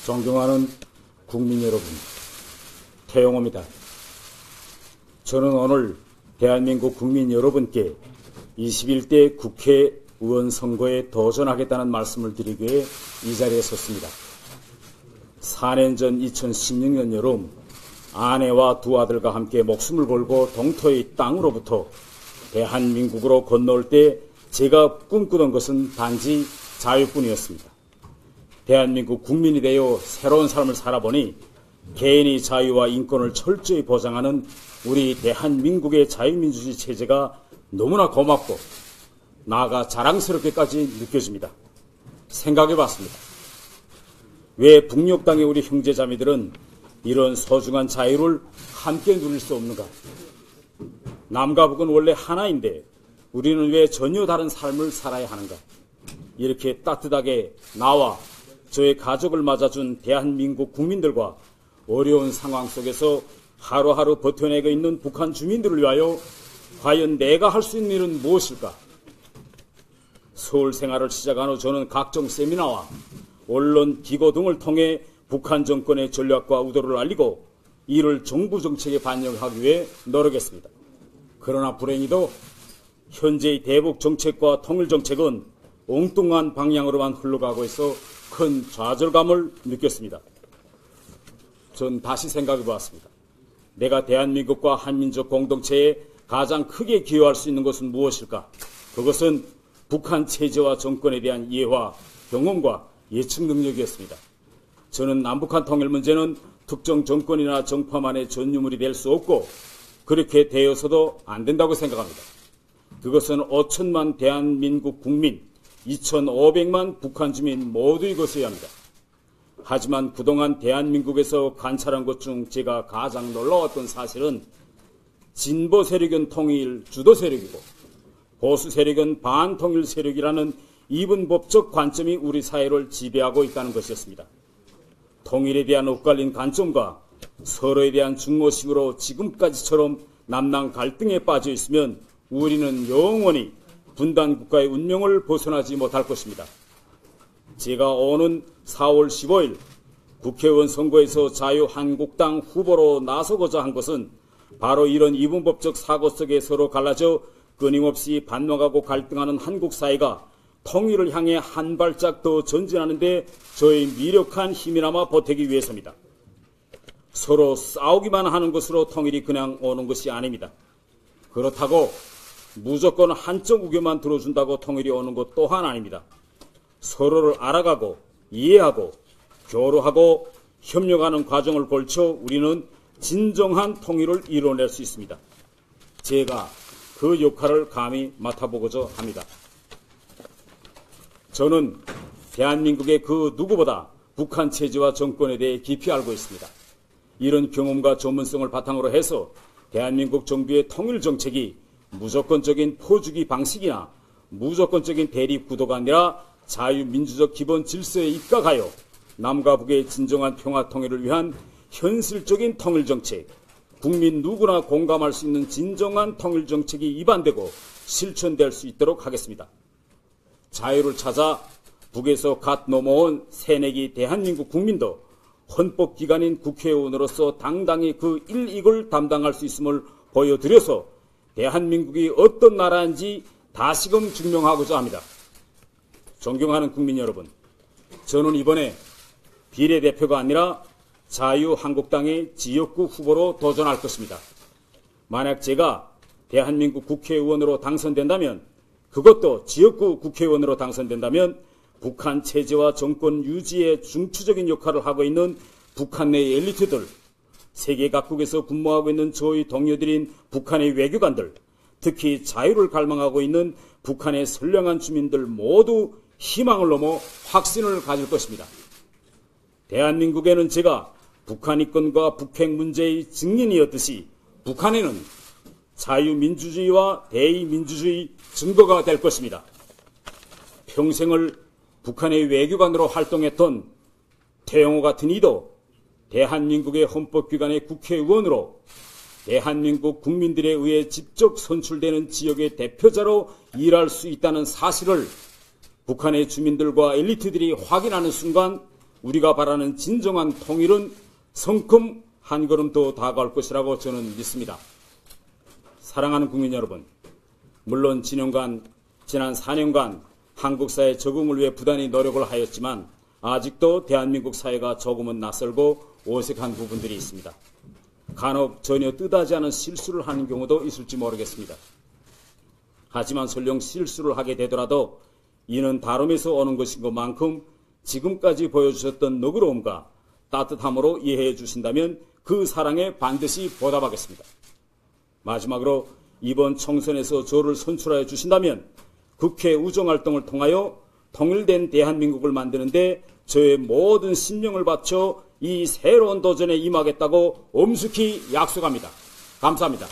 존경하는 국민 여러분, 태영호입니다. 저는 오늘 대한민국 국민 여러분께 21대 국회의원 선거에 도전하겠다는 말씀을 드리기 위해 이 자리에 섰습니다. 4년 전 2016년 여름 아내와 두 아들과 함께 목숨을 걸고 동토의 땅으로부터 대한민국으로 건너올 때 제가 꿈꾸던 것은 단지 자유뿐이었습니다. 대한민국 국민이 되어 새로운 삶을 살아보니 개인의 자유와 인권을 철저히 보장하는 우리 대한민국의 자유민주주의 체제가 너무나 고맙고 나아가 자랑스럽게까지 느껴집니다. 생각해봤습니다. 왜 북녘 땅의 우리 형제자매들은 이런 소중한 자유를 함께 누릴 수 없는가? 남과 북은 원래 하나인데 우리는 왜 전혀 다른 삶을 살아야 하는가? 이렇게 따뜻하게 나와 저의 가족을 맞아준 대한민국 국민들과 어려운 상황 속에서 하루하루 버텨내고 있는 북한 주민들을 위하여 과연 내가 할 수 있는 일은 무엇일까? 서울 생활을 시작한 후 저는 각종 세미나와 언론, 기고 등을 통해 북한 정권의 전략과 의도를 알리고 이를 정부 정책에 반영하기 위해 노력했습니다. 그러나 불행히도 현재의 대북 정책과 통일 정책은 엉뚱한 방향으로만 흘러가고 있어 큰 좌절감을 느꼈습니다. 전 다시 생각해 보았습니다. 내가 대한민국과 한민족 공동체에 가장 크게 기여할 수 있는 것은 무엇일까? 그것은 북한 체제와 정권에 대한 이해와 경험과 예측 능력이었습니다. 저는 남북한 통일 문제는 특정 정권이나 정파만의 전유물이 될 수 없고 그렇게 되어서도 안 된다고 생각합니다. 그것은 5천만 대한민국 국민, 2,500만 북한 주민 모두의 것이어야 합니다. 하지만 그동안 대한민국에서 관찰한 것 중 제가 가장 놀라웠던 사실은 진보 세력은 통일 주도 세력이고 보수 세력은 반통일 세력이라는 이분법적 관점이 우리 사회를 지배하고 있다는 것이었습니다. 통일에 대한 엇갈린 관점과 서로에 대한 증오심으로 지금까지처럼 남남 갈등에 빠져 있으면 우리는 영원히 분단 국가의 운명을 벗어나지 못할 것입니다. 제가 오는 4월 15일 국회의원 선거에서 자유한국당 후보로 나서고자 한 것은 바로 이런 이분법적 사고 속에 서로 갈라져 끊임없이 반목하고 갈등하는 한국 사회가 통일을 향해 한 발짝 더 전진하는 데 저의 미력한 힘이나마 보태기 위해서입니다. 서로 싸우기만 하는 것으로 통일이 그냥 오는 것이 아닙니다. 그렇다고 무조건 한쪽 의견만 들어준다고 통일이 오는 것 또한 아닙니다. 서로를 알아가고 이해하고 교류하고 협력하는 과정을 걸쳐 우리는 진정한 통일을 이뤄낼 수 있습니다. 제가 그 역할을 감히 맡아보고자 합니다. 저는 대한민국의 그 누구보다 북한 체제와 정권에 대해 깊이 알고 있습니다. 이런 경험과 전문성을 바탕으로 해서 대한민국 정부의 통일 정책이 무조건적인 포주기 방식이나 무조건적인 대립 구도가 아니라 자유민주적 기본 질서에 입각하여 남과 북의 진정한 평화 통일을 위한 현실적인 통일 정책, 국민 누구나 공감할 수 있는 진정한 통일 정책이 입안되고 실천될 수 있도록 하겠습니다. 자유를 찾아 북에서 갓 넘어온 새내기 대한민국 국민도 헌법기관인 국회의원으로서 당당히 그 일익을 담당할 수 있음을 보여드려서 대한민국이 어떤 나라인지 다시금 증명하고자 합니다. 존경하는 국민 여러분, 저는 이번에 비례대표가 아니라 자유한국당의 지역구 후보로 도전할 것입니다. 만약 제가 대한민국 국회의원으로 당선된다면, 그것도 지역구 국회의원으로 당선된다면 북한 체제와 정권 유지에 중추적인 역할을 하고 있는 북한 내 엘리트들, 세계 각국에서 근무하고 있는 저희 동료들인 북한의 외교관들, 특히 자유를 갈망하고 있는 북한의 선량한 주민들 모두 희망을 넘어 확신을 가질 것입니다. 대한민국에는 제가 북한 이권과 북핵 문제의 증인이었듯이 북한에는 자유민주주의와 대의민주주의 증거가 될 것입니다. 평생을 북한의 외교관으로 활동했던 태영호 같은 이도 대한민국의 헌법기관의 국회의원으로 대한민국 국민들에 의해 직접 선출되는 지역의 대표자로 일할 수 있다는 사실을 북한의 주민들과 엘리트들이 확인하는 순간 우리가 바라는 진정한 통일은 성큼 한 걸음 더 다가올 것이라고 저는 믿습니다. 사랑하는 국민 여러분, 물론 지난 4년간 한국 사회 적응을 위해 부단히 노력을 하였지만 아직도 대한민국 사회가 조금은 낯설고 어색한 부분들이 있습니다. 간혹 전혀 뜻하지 않은 실수를 하는 경우도 있을지 모르겠습니다. 하지만 설령 실수를 하게 되더라도 이는 다름에서 오는 것인 것만큼 지금까지 보여주셨던 너그러움과 따뜻함으로 이해해 주신다면 그 사랑에 반드시 보답하겠습니다. 마지막으로 이번 총선에서 저를 선출하여 주신다면 국회 우정활동을 통하여 통일된 대한민국을 만드는데 저의 모든 신명을 바쳐 이 새로운 도전에 임하겠다고 엄숙히 약속합니다. 감사합니다.